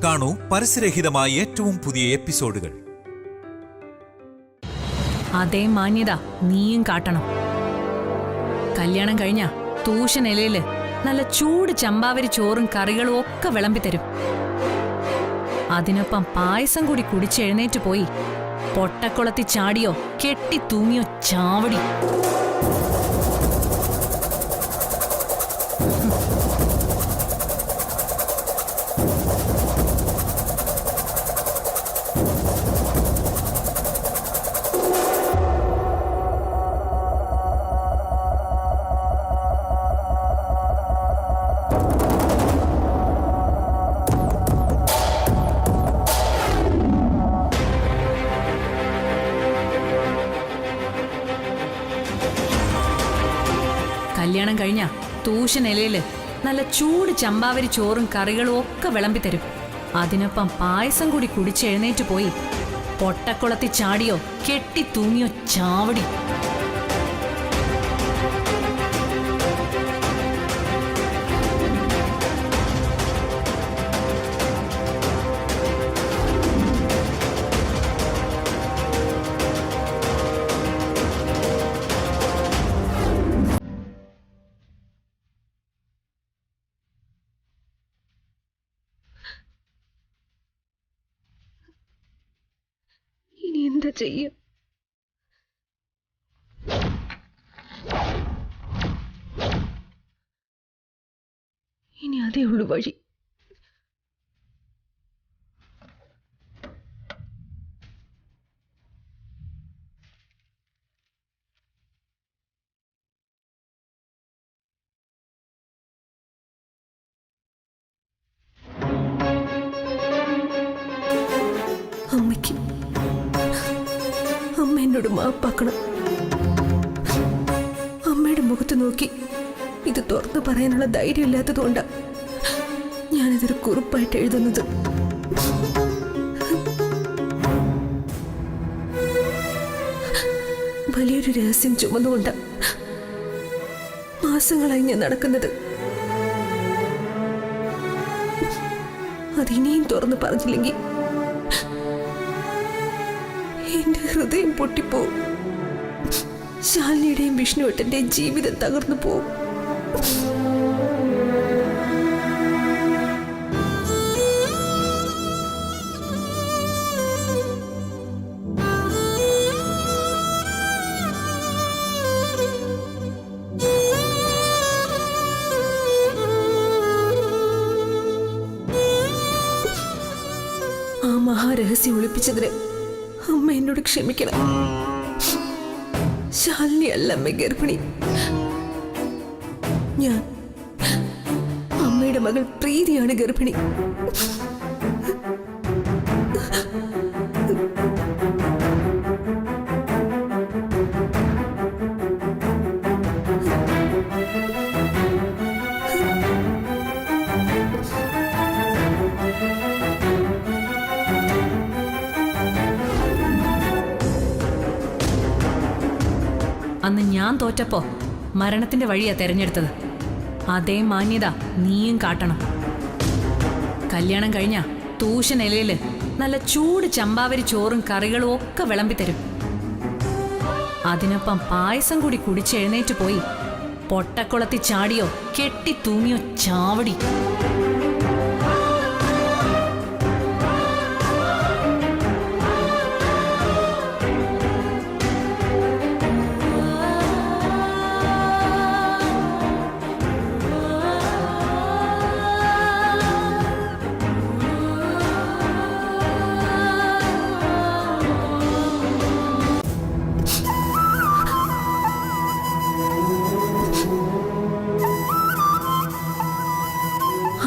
കാണൂ പരസ്യരഹിതമായ ഏറ്റവും പുതിയ എപ്പിസോഡുകൾ. അതേ മാന്യത നീയും കാട്ടണം. കല്യാണം കഴിഞ്ഞ തൂഷൻ ഇലയില് നല്ല ചൂട് ചമ്പാവരി ചോറും കറികളും ഒക്കെ വിളമ്പിത്തരും. അതിനൊപ്പം പായസം കൂടി കുടിച്ചെഴുന്നേറ്റ് പോയി പൊട്ടക്കുളത്തി ചാടിയോ കെട്ടി തൂങ്ങിയോ ചാവടി. കല്യാണം കഴിഞ്ഞ തൂഷൻ ഇലയില് നല്ല ചൂട് ചമ്പാവരി ചോറും കറികളും ഒക്കെ വിളമ്പിത്തരും. അതിനൊപ്പം പായസം കൂടി കുടിച്ചെഴുന്നേറ്റ് പോയി പൊട്ടക്കുളത്തി ചാടിയോ കെട്ടി തൂങ്ങിയോ ചാവടി. എന്താ ചെയ്യും? ഇനി അതേ ഉള്ളു വഴി. അമ്മയ്ക്ക് അമ്മ എന്നോട് മാപ്പാക്കണം. അമ്മയുടെ മുഖത്ത് നോക്കി ഇത് തുറന്നു പറയാനുള്ള ധൈര്യം ഇല്ലാത്തതുകൊണ്ടാണ് ഞാനിതൊരു കുറിപ്പായിട്ട് എഴുതുന്നത്. വലിയൊരു രഹസ്യം ചുമന്നുകൊണ്ടാണ് മാസങ്ങളായി ഞാൻ നടക്കുന്നത്. അതിനിയും തുറന്നു പറഞ്ഞില്ലെങ്കിൽ എന്റെ ഹൃദയം പൊട്ടിപ്പോവും. ശാലിനിയുടെയും വിഷ്ണുവേട്ടന്റെയും ജീവിതം തകർന്നു പോവും. ആ മഹാരഹസ്യം ഒളിപ്പിച്ചതിന് അമ്മ എന്നോട് ക്ഷമിക്കണം. ശാലിനി അല്ല അമ്മ ഗർഭിണി. ഞാൻ അമ്മയുടെ മകൾ പ്രീതിയാണ് ഗർഭിണി. അന്ന് ഞാൻ തോറ്റപ്പോ മരണത്തിന്റെ വഴിയാ തെരഞ്ഞെടുത്തത്. അതേ മാന്യത നീയും കാട്ടണം. കല്യാണം കഴിഞ്ഞ തൂഷൻ ഇലയില് നല്ല ചൂട് ചമ്പാവരി ചോറും കറികളും ഒക്കെ വിളമ്പിത്തരും. അതിനൊപ്പം പായസം കൂടി കുടിച്ചെഴുന്നേറ്റ് പോയി പൊട്ടക്കുളത്തി ചാടിയോ കെട്ടി തൂങ്ങിയോ ചാവടി.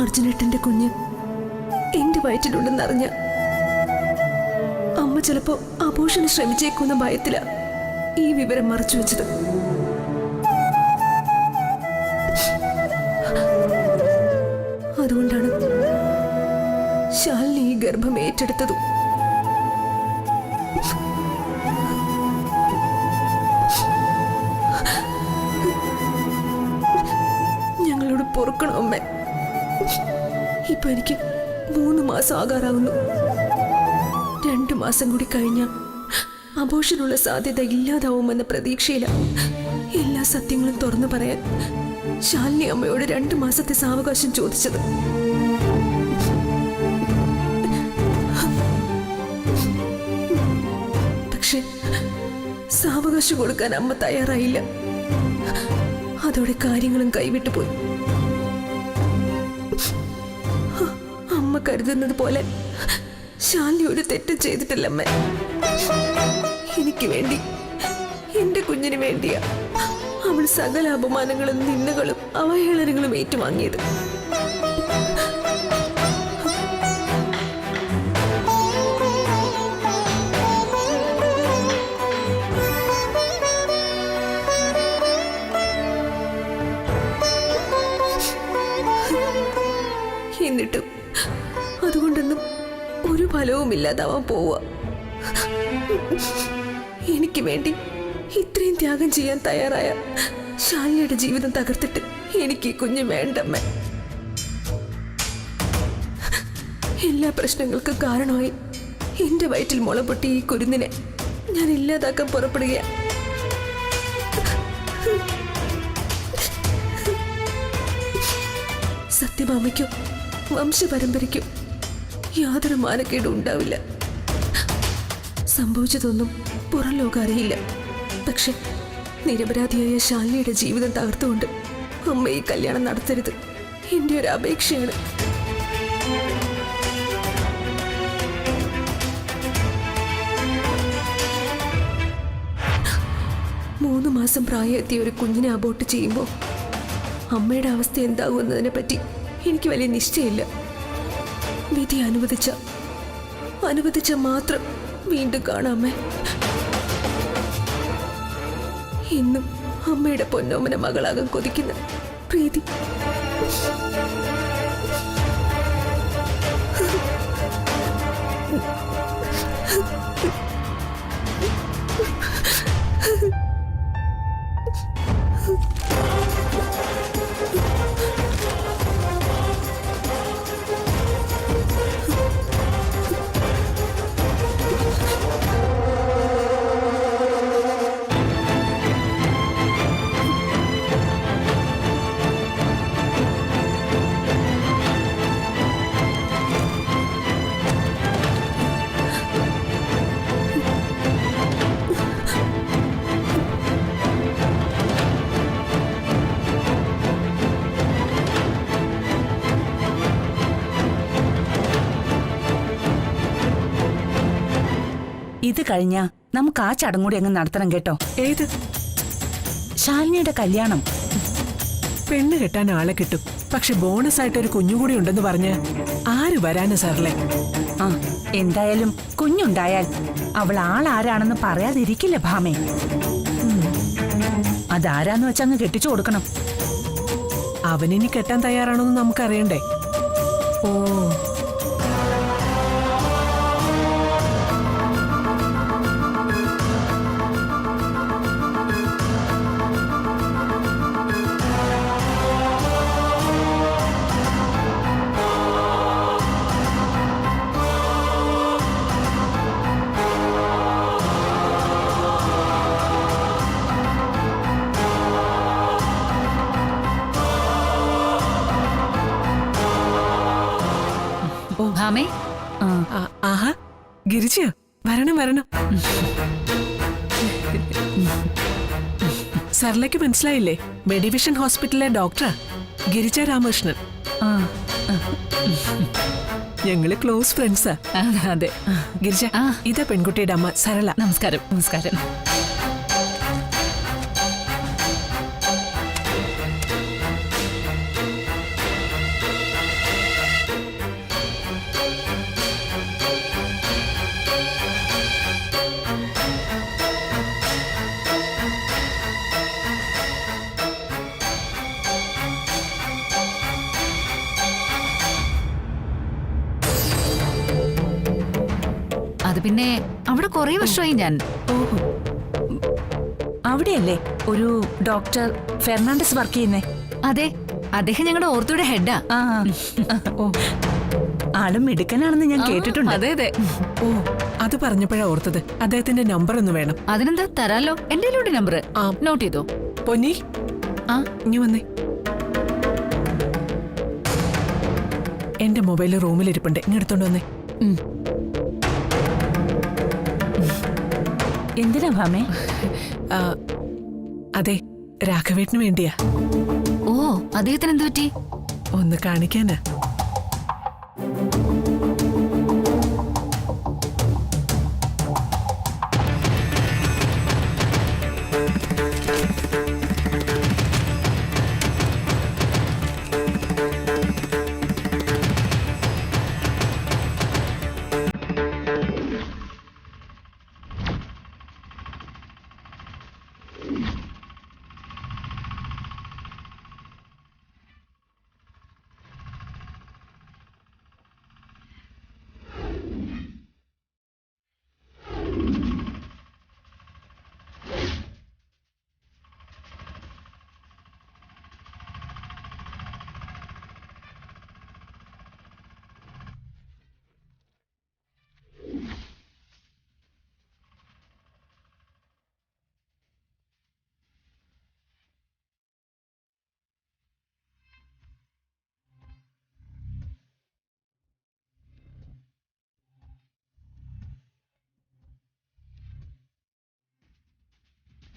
അർജുനേട്ടന്റെ കുഞ്ഞ് എന്റെ വയറ്റിലുണ്ടെന്നറിഞ്ഞ അമ്മ ചിലപ്പോ അബോർഷന് ശ്രമിച്ചേക്കുന്ന ഭയത്തില ഈ വിവരം മറച്ചു വെച്ചത്. അതുകൊണ്ടാണ് ശാലിനി ഈ ഗർഭം ഏറ്റെടുത്തതും. ഞങ്ങളോട് പൊറുക്കണം അമ്മ. ഇപ്പൊ എനിക്ക് 3 മാസം ആകാറാവുന്നു. 2 മാസം കൂടി കഴിഞ്ഞാൽ അബോഷനുള്ള സാധ്യത ഇല്ലാതാവുമെന്ന പ്രതീക്ഷയില എല്ലാ സത്യങ്ങളും തുറന്നു പറയാൻ ശാലിനി അമ്മയോട് 2 മാസത്തെ സാവകാശം ചോദിച്ചത്. പക്ഷെ സാവകാശം കൊടുക്കാൻ അമ്മ തയ്യാറായില്ല. അതോടെ കാര്യങ്ങളും കൈവിട്ടു പോയി. അമ്മ കരുതുന്നത് പോലെ ശാലിനി ഒരു തെറ്റും ചെയ്തിട്ടില്ല അമ്മ. എനിക്ക് വേണ്ടി, എന്റെ കുഞ്ഞിന് വേണ്ടിയാ അവൾ സകല അപമാനങ്ങളും നിന്ദകളും അവഹേളനങ്ങളും ഏറ്റുവാങ്ങിയത്. എന്നിട്ടും അതുകൊണ്ടൊന്നും ഒരു ഫലവും ഇല്ലാതാവാൻ പോവുക. എനിക്ക് വേണ്ടി ഇത്രയും ത്യാഗം ചെയ്യാൻ തയ്യാറായ ശാലിനിയുടെ ജീവിതം തകർത്തിട്ട് എനിക്ക് ഈ കുഞ്ഞ് വേണ്ടമ്മ. എല്ലാ പ്രശ്നങ്ങൾക്കും കാരണമായി എന്റെ വയറ്റിൽ മുളപൊട്ടി ഈ കുരുന്നിനെ ഞാൻ ഇല്ലാതാക്കാൻ പുറപ്പെടുകയാണ്. സത്യഭാമയ്ക്കും വംശപരമ്പരയ്ക്കും യാതൊരു മാനക്കേടും ഉണ്ടാവില്ല. സംഭവിച്ചതൊന്നും പുറം ലോകം അറിയില്ല. പക്ഷെ നിരപരാധിയായ ശാലിനിയുടെ ജീവിതം തകർത്തുകൊണ്ട് അമ്മ ഈ കല്യാണം നടത്തരുത്. എൻ്റെ ഒരു അപേക്ഷയാണ്. മൂന്ന് മാസം പ്രായമെത്തിയ ഒരു കുഞ്ഞിനെ അബോർട്ട് ചെയ്യുമ്പോൾ അമ്മയുടെ അവസ്ഥ എന്താകുമെന്നതിനെ പറ്റി എനിക്ക് വലിയ നിശ്ചയമില്ല. വിധി അനുവദിച്ച മാത്രം വീണ്ടും കാണാമേ. ഇന്നും അമ്മയുടെ പൊന്നോമന മകളാകാൻ കൊതിക്കുന്ന പ്രീതി. ഇത് കഴിഞ്ഞാ നമുക്ക് ആ ചടങ്ങ് കൂടി അങ്ങ് നടത്തണം കേട്ടോ. ഏത്? ശാലിനിയുടെ കല്യാണം. പെണ്ണ് കെട്ടാൻ ആളെ കിട്ടും, പക്ഷെ ബോണസ് ആയിട്ട് ഒരു കുഞ്ഞുകൂടി ഉണ്ടെന്ന് പറഞ്ഞ് ആര് വരാന് സാറിലെ? ആ എന്തായാലും കുഞ്ഞുണ്ടായാൽ അവൾ ആളാരാണെന്ന് പറയാതിരിക്കില്ല ഭാമേ. അതാരാന്ന് വെച്ചങ്ങ് കെട്ടിച്ചു കൊടുക്കണം. അവനിനി കെട്ടാൻ തയ്യാറാണോന്ന് നമുക്കറിയണ്ടേ? ഓ ഭാമേ, ആഹാ ഗിരിജ, വരണം വരണം. സർലയ്ക്ക് മനസ്സിലായില്ലേ? മെഡിവിഷൻ ഹോസ്പിറ്റലിലെ ഡോക്ടറാ ഗിരിജ രാമകൃഷ്ണൻ. ഞങ്ങള് ക്ലോസ് ഫ്രണ്ട്സാ. അതെ. ഗിരിജ, ഇതാ പെൺകുട്ടിയുടെ അമ്മ സരള. നമസ്കാരം. നമസ്കാരം. അത് പിന്നെ അവിടെ കുറെ വർഷമായി ഞാൻ. ഓഹോ, അവിടെയല്ലേ ഒരു ഡോക്ടർ ഫെർണാണ്ടസ് വർക്ക് ചെയ്യുന്നേ? അതെ, അദ്ദേഹം ഞങ്ങളുടെ ഓർത്തോയുടെ ഹെഡാ. ആ ഓ, ആളും മിടുക്കനാണെന്ന് ഞാൻ കേട്ടിട്ടുണ്ട്. അതെ അതെ. ഓ, അത് പറഞ്ഞപ്പോഴാ ഓർത്തത്. അദ്ദേഹത്തിന്റെ നമ്പർ ഒന്ന് വേണം. അതിനെന്താ, തരാലോ. എന്റെ നമ്പർ ആ. നോട്ട് ചെയ്തോ. പൊന്നി, ആ ഇനി വന്നേ. എന്റെ മൊബൈൽ റൂമിലിരിപ്പുണ്ട്, ഇനി എടുത്തോണ്ട് വന്നേ. എന്തിനാ ഭാമേ? ആ, അതെ, രാഘവേട്ടന് വേണ്ടിയാ. ഓ, അദ്ദേഹത്തിന് എന്ത് പറ്റി? ഒന്ന് കാണിക്കാനാ.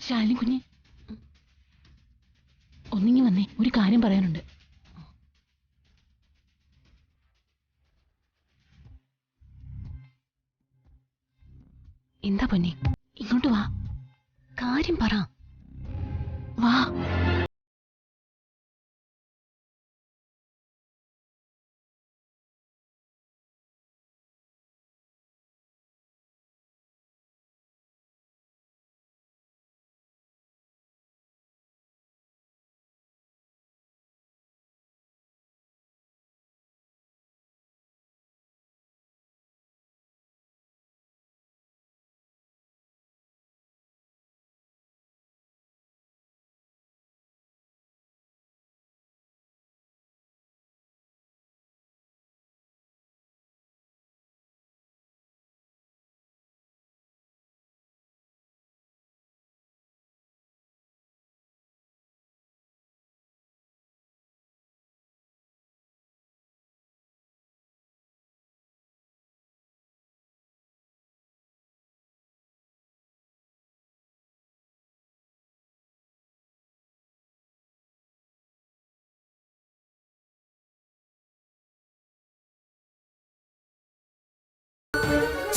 ശാലിനി കുഞ്ഞ്, ഒന്നിങ്ങി വന്നേ, ഒരു കാര്യം പറയാനുണ്ട്. എന്താ പൊന്നെ, ഇങ്ങോട്ട് വാ, കാര്യം പറ. വാ.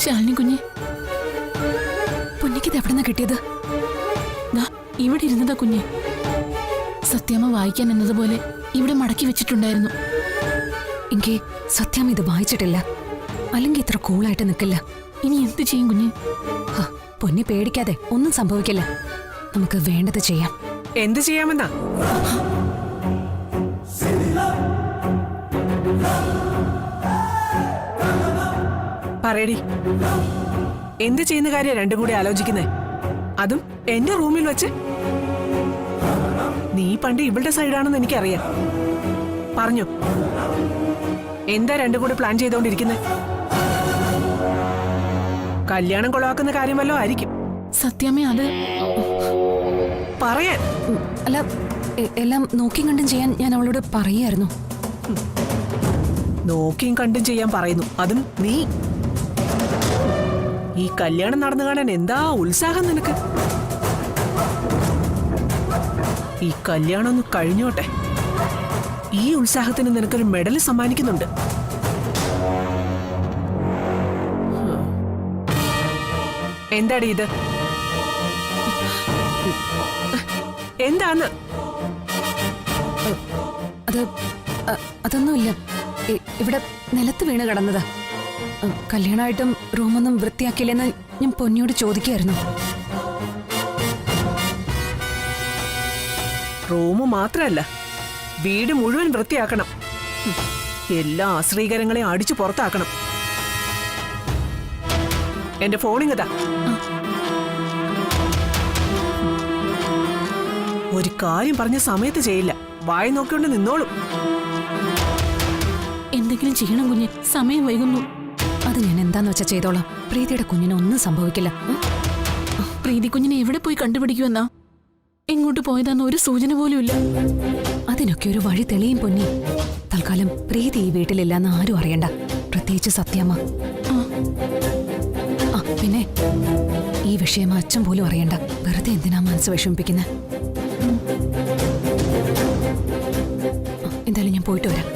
ശാലിനി കുഞ്ഞ്, പൊന്നിക്കിത് എവിടെന്നാ കിട്ടിയത്? ഇവിടെ ഇരുന്നതാ കുഞ്ഞ്. സത്യമ്മ വായിക്കാൻ എന്നതുപോലെ ഇവിടെ മടക്കി വെച്ചിട്ടുണ്ടായിരുന്നു. എങ്കിൽ സത്യം ഇത് വായിച്ചിട്ടില്ല, അല്ലെങ്കിൽ ഇത്ര കൂളായിട്ട് നിൽക്കില്ല. ഇനി എന്ത് ചെയ്യും കുഞ്ഞ്? പൊന്നി പേടിക്കാതെ, ഒന്നും സംഭവിക്കില്ല. നമുക്ക് വേണ്ടത് ചെയ്യാം. എന്ത് ചെയ്യാമെന്നാ? പറയടി, എന്ത് ചെയ്യുന്ന കാര്യം രണ്ടും കൂടി ആലോചിക്കുന്നേ? അതും എന്റെ റൂമിൽ വെച്ച്? നീ പണ്ട് ഇവളുടെ സൈഡാണെന്ന് എനിക്കറിയാം. പറഞ്ഞു, എന്താ രണ്ടും കൂടി പ്ലാൻ ചെയ്തോണ്ടിരിക്കുന്നത്? കല്യാണം കൊളവാക്കുന്ന കാര്യം വല്ലോ ആയിരിക്കും. സത്യമേ, അത് പറയാൻ. അല്ല, എല്ലാം നോക്കിയും കണ്ടും ചെയ്യാൻ ഞാൻ അവളോട് പറയായിരുന്നു. നോക്കിയും കണ്ടും ചെയ്യാൻ പറയുന്നു, അതും നീ. ഈ കല്യാണം നടന്നു കാണാൻ എന്താ ഉത്സാഹം നിനക്ക്? ഈ കല്യാണം ഒന്ന് കഴിഞ്ഞോട്ടെ. ഈ ഉത്സാഹത്തിന് നിനക്കൊരു മെഡൽ സമ്മാനിക്കുന്നുണ്ട്. എന്താടി ഇത്? എന്താന്ന്? അതൊന്നുമില്ല, ഇവിടെ നിലത്ത് വീണ് കിടന്നതാ. കല്യാണമായിട്ടും റൂമൊന്നും വൃത്തിയാക്കിയില്ലെന്ന് ഞാൻ പൊന്നിയോട് ചോദിക്കായിരുന്നു. റൂം മാത്രല്ല, വീട് മുഴുവൻ വൃത്തിയാക്കണം. എല്ലാ അശ്രീകരങ്ങളെയും അടിച്ചു പുറത്താക്കണം. എന്റെ ഫോണിങ്ങതാ. ഒരു കാര്യം പറഞ്ഞ സമയത്ത് ചെയ്യില്ല, വായി നോക്കിക്കൊണ്ട് നിന്നോളും. എന്തെങ്കിലും ചെയ്യണം കുഞ്ഞെ, സമയം വൈകുന്നു. അത് ഞാൻ എന്താന്ന് വെച്ചാ ചെയ്തോളാം. പ്രീതിയുടെ കുഞ്ഞിന് ഒന്നും സംഭവിക്കില്ല. പ്രീതി കുഞ്ഞിനെ എവിടെ പോയി കണ്ടുപിടിക്കുമെന്നാ? എങ്ങോട്ട് പോയതാന്ന് ഒരു സൂചന പോലും ഇല്ല. അതിനൊക്കെ ഒരു വഴി തെളിയും പൊന്നി. തൽക്കാലം പ്രീതി ഈ വീട്ടിലില്ലെന്ന് ആരും അറിയണ്ട, പ്രത്യേകിച്ച് സത്യമ്മ. ആ പിന്നെ ഈ വിഷയം അച്ഛൻ പോലും അറിയണ്ട. വെറുതെ എന്തിനാ മനസ്സ് വിഷമിപ്പിക്കുന്നത്? എന്തായാലും ഞാൻ പോയിട്ട് വരാം.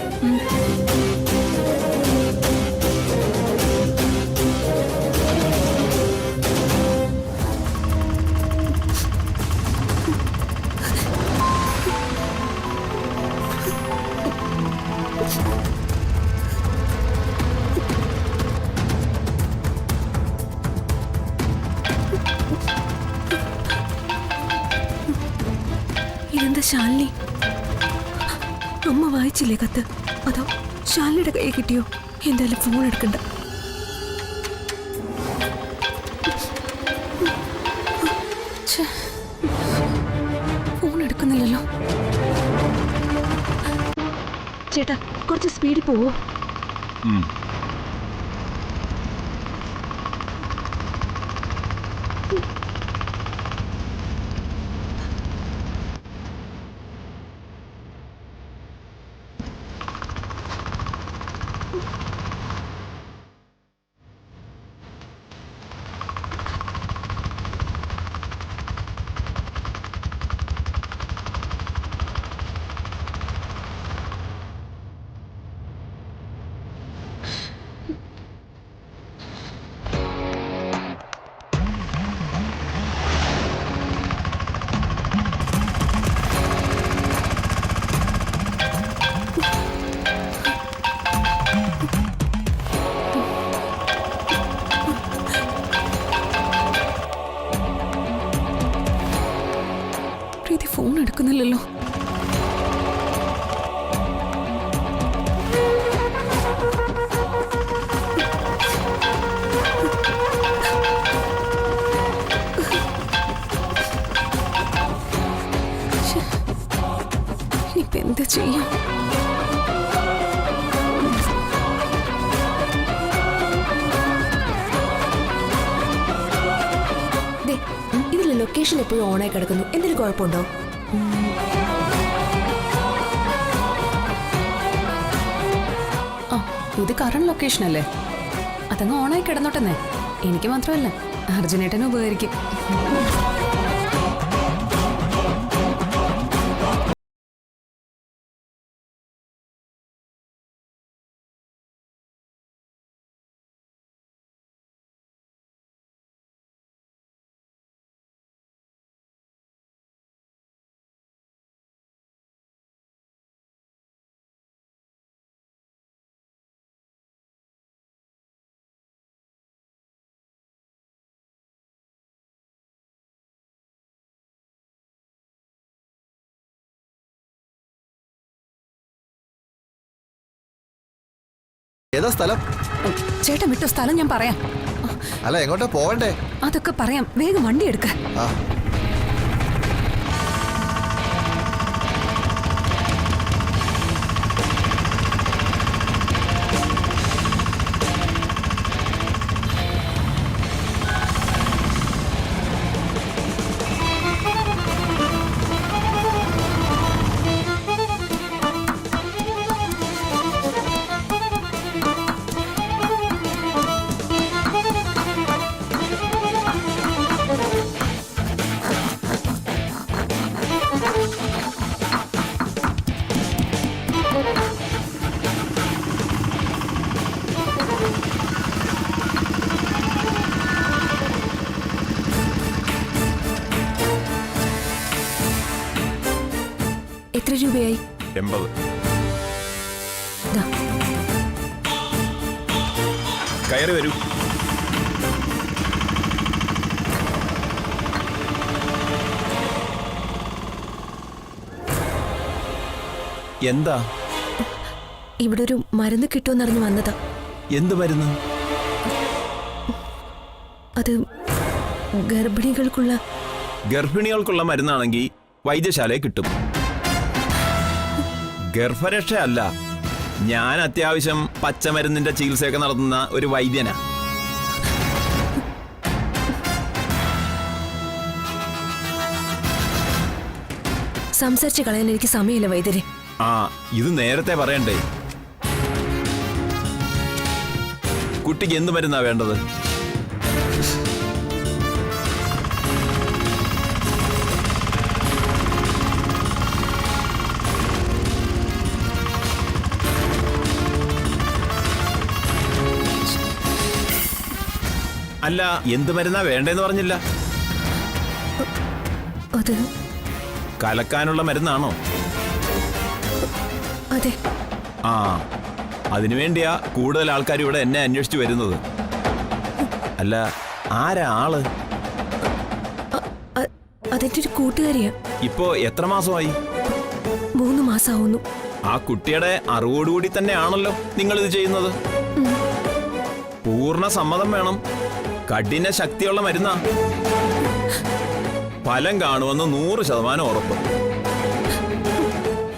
ഇതെന്താ ശാലിനി? അമ്മ വായിച്ചില്ലേ കത്ത്? അതോ ശാലിനിയുടെ കൈ കിട്ടിയോ? എന്തായാലും ഫോൺ എടുക്കണ്ട. ഫോൺ എടുക്കുന്നില്ലല്ലോ. ചേട്ടാ കുറച്ച് സ്പീഡിൽ പോവോ? പ്രീതി ഫോൺ എടുക്കുന്നില്ലല്ലോ. ഇനിയിപ്പോ എന്താ ചെയ്യാം? ഇതിലെ ലൊക്കേഷൻ എപ്പോഴും ഓണായി കിടക്കുന്നു. എന്തെങ്കിലും കുഴപ്പമുണ്ടോ? ആ ഇത് കറണ്ട് ലൊക്കേഷൻ അല്ലേ? അതങ്ങ് ഓണായി കിടന്നോട്ടെന്നേ. എനിക്ക് മാത്രമല്ല, അർജുനേട്ടനും ഉപകരിക്കും. ഏതാ സ്ഥലം? ചേട്ടൻ വിട്ട സ്ഥലം ഞാൻ പറയാം. അല്ല എങ്ങോട്ടാ പോവണ്ടേ? അതൊക്കെ പറയാം, വേഗം വണ്ടി എടുക്ക. ആ എത്ര രൂപയായി? 80. കയറി വരൂ. എന്താ? ഇവിടെ ഒരു മരുന്ന് കിട്ടുമെന്നറിഞ്ഞ് വന്നതാ. എന്ത് മരുന്ന്? അത് ഗർഭിണികൾക്കുള്ള മരുന്നാണെങ്കിൽ വൈദ്യശാലയിൽ കിട്ടും. ഗർഭരക്ഷ അല്ല, ഞാൻ അത്യാവശ്യം പച്ചമരുന്നിന്റെ ചികിത്സയൊക്കെ നടത്തുന്ന ഒരു വൈദ്യനാ. സംസാരിച്ച് കളയാൻ എനിക്ക് സമയമില്ല വൈദ്യരെ. ആ, ഇത് നേരത്തെ പറയണ്ടേ? കുട്ടിക്ക് എന്ത് മരുന്നാ വേണ്ടത്? അല്ല, എന്ത് മരുന്നാ വേണ്ടേന്ന് പറഞ്ഞില്ല. അത് കലക്കാനുള്ള മരുന്നാണോ? അതെ. ആ, അതിനുവേണ്ടിയാ കൂടുതൽ ആൾക്കാർ ഇവിടെ എന്നെ അന്വേഷിച്ചു വരുന്നത്. അല്ല, ആരാ ആള്? അതെന്റെ ഒരു കൂട്ടുകാരിയാ. ഇപ്പോ എത്ര മാസമായി? 3 മാസമാവുന്നു. ആ കുട്ടിയുടെ അറിവോടുകൂടി തന്നെയാണല്ലോ നിങ്ങളിത് ചെയ്യുന്നത്. പൂർണ്ണ സമ്മതം വേണം. കഠിന ശക്തിയുള്ള മരുന്നാ. ഫലം കാണുമെന്ന് 100% ഉറപ്പ്.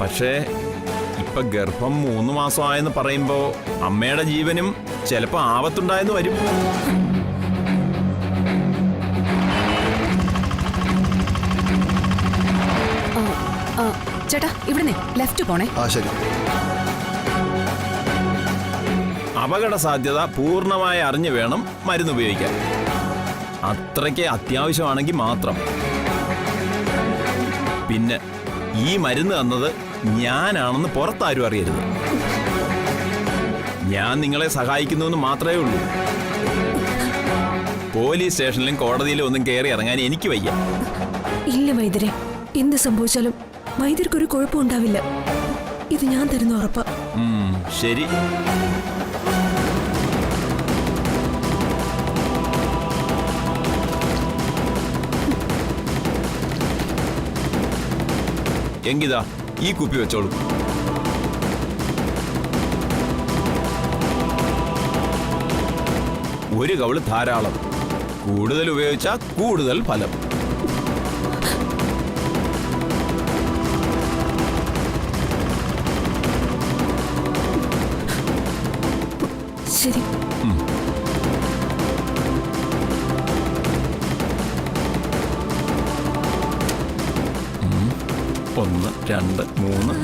പക്ഷേ ഇപ്പൊ ഗർഭം 3 മാസമായെന്ന് പറയുമ്പോ അമ്മയുടെ ജീവനും ചിലപ്പോ ആപത്തുണ്ടായെന്ന് വരും. ചേട്ടാ, ഇവിടുന്ന് ലെഫ്റ്റ് പോണേ. ആ ശരി. അപകട സാധ്യത പൂർണ്ണമായി അറിഞ്ഞു വേണം മരുന്ന് ഉപയോഗിക്കാൻ. അത്രയ്ക്ക് അത്യാവശ്യമാണെങ്കിൽ മാത്രം. പിന്നെ ഈ മരുന്ന് തന്നത് ഞാനാണെന്ന് പുറത്താരും അറിയരുത്. ഞാൻ നിങ്ങളെ സഹായിക്കുന്നുവെന്ന് മാത്രമേ ഉള്ളൂ. പോലീസ് സ്റ്റേഷനിലും കോടതിയിലും ഒന്നും കയറി ഇറങ്ങാൻ എനിക്ക് വയ്യ. ഇല്ല വൈദ്യരെ, എന്ത് സംഭവിച്ചാലും വൈദ്യർക്കൊരു കുഴപ്പം ഉണ്ടാവില്ല. ഇത് ഞാൻ തരുന്ന ഉറപ്പാ. ശരി. എങ്കിതാ ഈ കുപ്പി വെച്ചോളൂ. ഒരു കവിള് ധാരാളം. കൂടുതൽ ഉപയോഗിച്ചാൽ കൂടുതൽ ഫലം. ശരി. 1 2 3.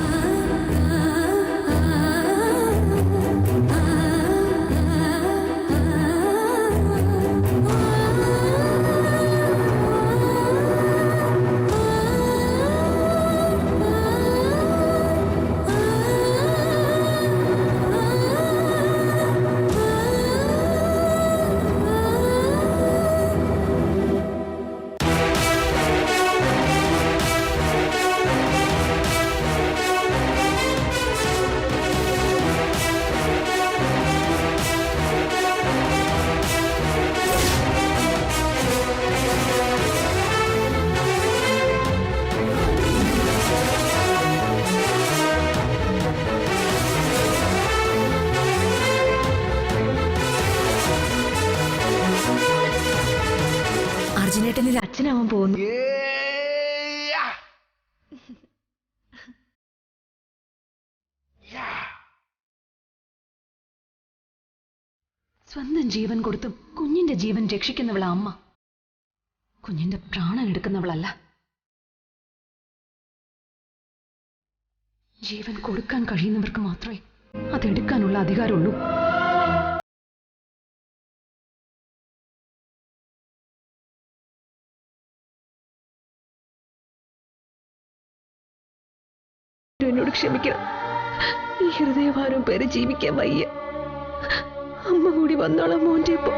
അർജുനേട്ടനിൽ അച്ഛനാവാൻ പോകുന്നു. സ്വന്തം ജീവൻ കൊടുത്തും കുഞ്ഞിന്റെ ജീവൻ രക്ഷിക്കുന്നവളാ അമ്മ. കുഞ്ഞിന്റെ പ്രാണൻ എടുക്കുന്നവളല്ല. ജീവൻ കൊടുക്കാൻ കഴിയുന്നവർക്ക് മാത്രമേ അതെടുക്കാനുള്ള അധികാരമുള്ളൂ. എന്നോട് ക്ഷമിക്കണം. ഈ ഹൃദയഭാരം പേര് ജീവിക്കാൻ വയ്യ. അമ്മ കൂടി വന്നോളാം മോന്റെ ഇപ്പൊ.